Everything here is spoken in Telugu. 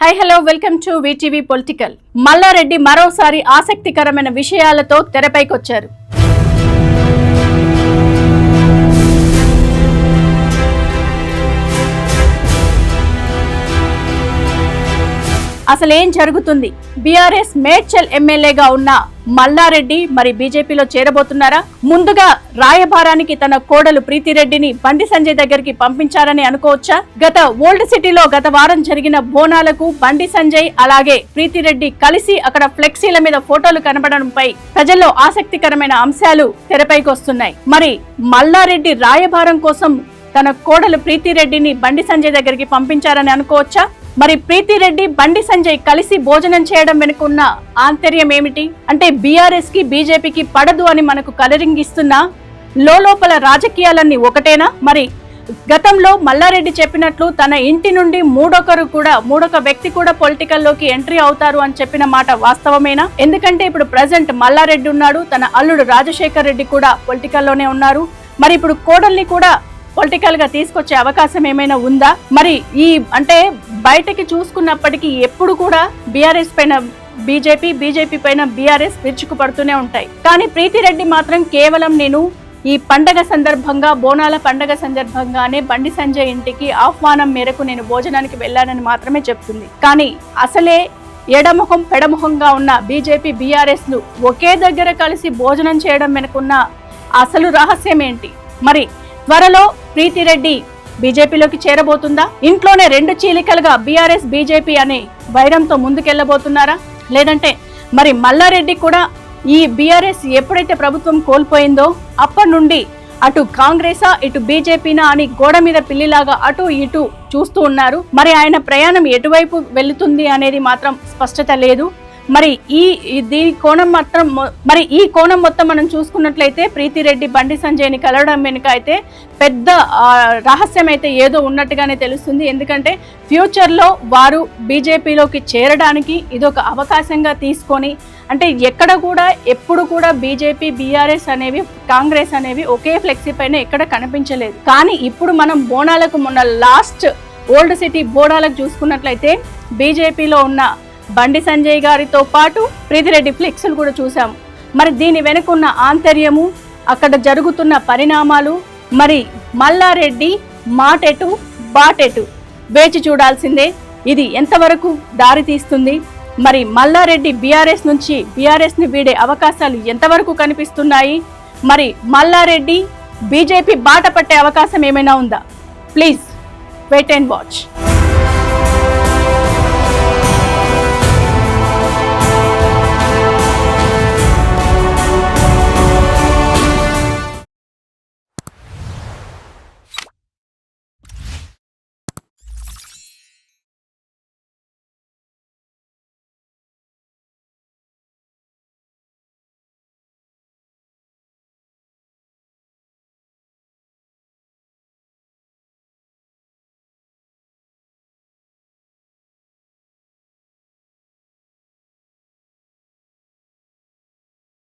High hello welcome to VTV political. Malla Reddy మరోసారి ఆసక్తికరమైన విషయాలతో తెరపైకొచ్చారు. అసలేం జరుగుతుంది? బీఆర్ఎస్ మేడ్చల్ ఎమ్మెల్యేగా ఉన్న మల్లారెడ్డి మరి బీజేపీలో చేరబోతున్నారా? ముందుగా రాయబారానికి తన కోడలు ప్రీతిరెడ్డిని బండి సంజయ్ దగ్గరికి పంపించారని అనుకోవచ్చా? గత ఓల్డ్ సిటీలో గత వారం జరిగిన బోనాలకు బండి సంజయ్ అలాగే ప్రీతిరెడ్డి కలిసి అక్కడ ఫ్లెక్సీల మీద ఫోటోలు కనబడడంపై ప్రజల్లో ఆసక్తికరమైన అంశాలు తెరపైకి వస్తున్నాయి. మరి మల్లారెడ్డి రాయబారం కోసం తన కోడలు ప్రీతిరెడ్డిని బండి సంజయ్ దగ్గరికి పంపించారని అనుకోవచ్చా? మరి ప్రీతిరెడ్డి బండి సంజయ్ కలిసి భోజనం చేయడం వెనుకున్న ఆంతర్యం ఏమిటి? అంటే బీఆర్ఎస్ కి బీజేపీకి పడదు అని మనకు కలరింగ్ ఇస్తున్న లోపల రాజకీయాలన్నీ ఒకటేనా? మరి గతంలో మల్లారెడ్డి చెప్పినట్లు తన ఇంటి నుండి మూడొక వ్యక్తి కూడా పొలిటికల్ లోకి ఎంట్రీ అవుతారు అని చెప్పిన మాట వాస్తవమేనా? ఎందుకంటే ఇప్పుడు ప్రజెంట్ మల్లారెడ్డి ఉన్నాడు, తన అల్లుడు రాజశేఖర్ రెడ్డి కూడా పొలిటికల్ లోనే ఉన్నారు. మరి ఇప్పుడు కోడల్ని కూడా పొలిటికల్ గా తీసుకొచ్చే అవకాశం ఏమైనా ఉందా? మరి అంటే బయటకి చూసుకున్నప్పటికీ ఎప్పుడు కూడా బీఆర్ఎస్ పైన బీజేపీ పైన బీఆర్ఎస్ విరుచుకుపడుతూనే ఉంటాయి. కానీ ప్రీతిరెడ్డి మాత్రం కేవలం నేను ఈ పండగ సందర్భంగా బోనాల పండగ సందర్భంగానే బండి సంజయ్ ఇంటికి ఆహ్వానం మేరకు నేను భోజనానికి వెళ్ళానని మాత్రమే చెప్తుంది. కానీ అసలే ఎడముఖం పెడముఖంగా ఉన్న బీజేపీ బీఆర్ఎస్ లు ఒకే దగ్గర కలిసి భోజనం చేయడం వెనుకున్న అసలు రహస్యం ఏంటి? మరి త్వరలో ప్రీతిరెడ్డి బీజేపీలోకి చేరబోతుందా? ఇంట్లోనే రెండు చీలికలుగా బీఆర్ఎస్ బీజేపీ అనే వైరంతో ముందుకెళ్లబోతున్నారా? లేదంటే మరి మల్లారెడ్డి కూడా ఈ బీఆర్ఎస్ ఎప్పుడైతే ప్రభుత్వం కోల్పోయిందో అప్పటి నుండి అటు కాంగ్రెసా ఇటు బీజేపీనా అని గోడ మీద పిల్లిలాగా అటు ఇటు చూస్తూ ఉన్నారు. మరి ఆయన ప్రయాణం ఎటువైపు వెళుతుంది అనేది మాత్రం స్పష్టత లేదు. మరి ఈ కోణం మొత్తం మనం చూసుకున్నట్లయితే ప్రీతిరెడ్డి బండి సంజయ్ ని కలవడం వెనుక అయితే పెద్ద రహస్యం అయితే ఏదో ఉన్నట్టుగానే తెలుస్తుంది. ఎందుకంటే ఫ్యూచర్ లో వారు బీజేపీలోకి చేరడానికి ఇదొక అవకాశంగా తీసుకొని, అంటే ఎప్పుడు కూడా బీజేపీ బీఆర్ఎస్ అనేవి కాంగ్రెస్ అనేవి ఒకే ఫ్లెక్సీ పైన ఎక్కడ కనిపించలేదు. కానీ ఇప్పుడు మనం బోనాలకు మొన్న లాస్ట్ ఓల్డ్ సిటీ బోనాలకు చూసుకున్నట్లయితే బీజేపీలో ఉన్న బండి సంజయ్ గారితో పాటు ప్రీతిరెడ్డి ఫ్లెక్స్లు కూడా చూసాము. మరి దీని వెనుకున్న ఆంతర్యము, అక్కడ జరుగుతున్న పరిణామాలు, మరి మల్లారెడ్డి మాటెటు బాటెటు వేచి చూడాల్సిందే. ఇది ఎంతవరకు దారి తీస్తుంది? మరి మల్లారెడ్డి బీఆర్ఎస్ ని వీడే అవకాశాలు ఎంతవరకు కనిపిస్తున్నాయి? మరి మల్లారెడ్డి బీజేపీ బాట పట్టే అవకాశం ఏమైనా ఉందా? Please wait and watch.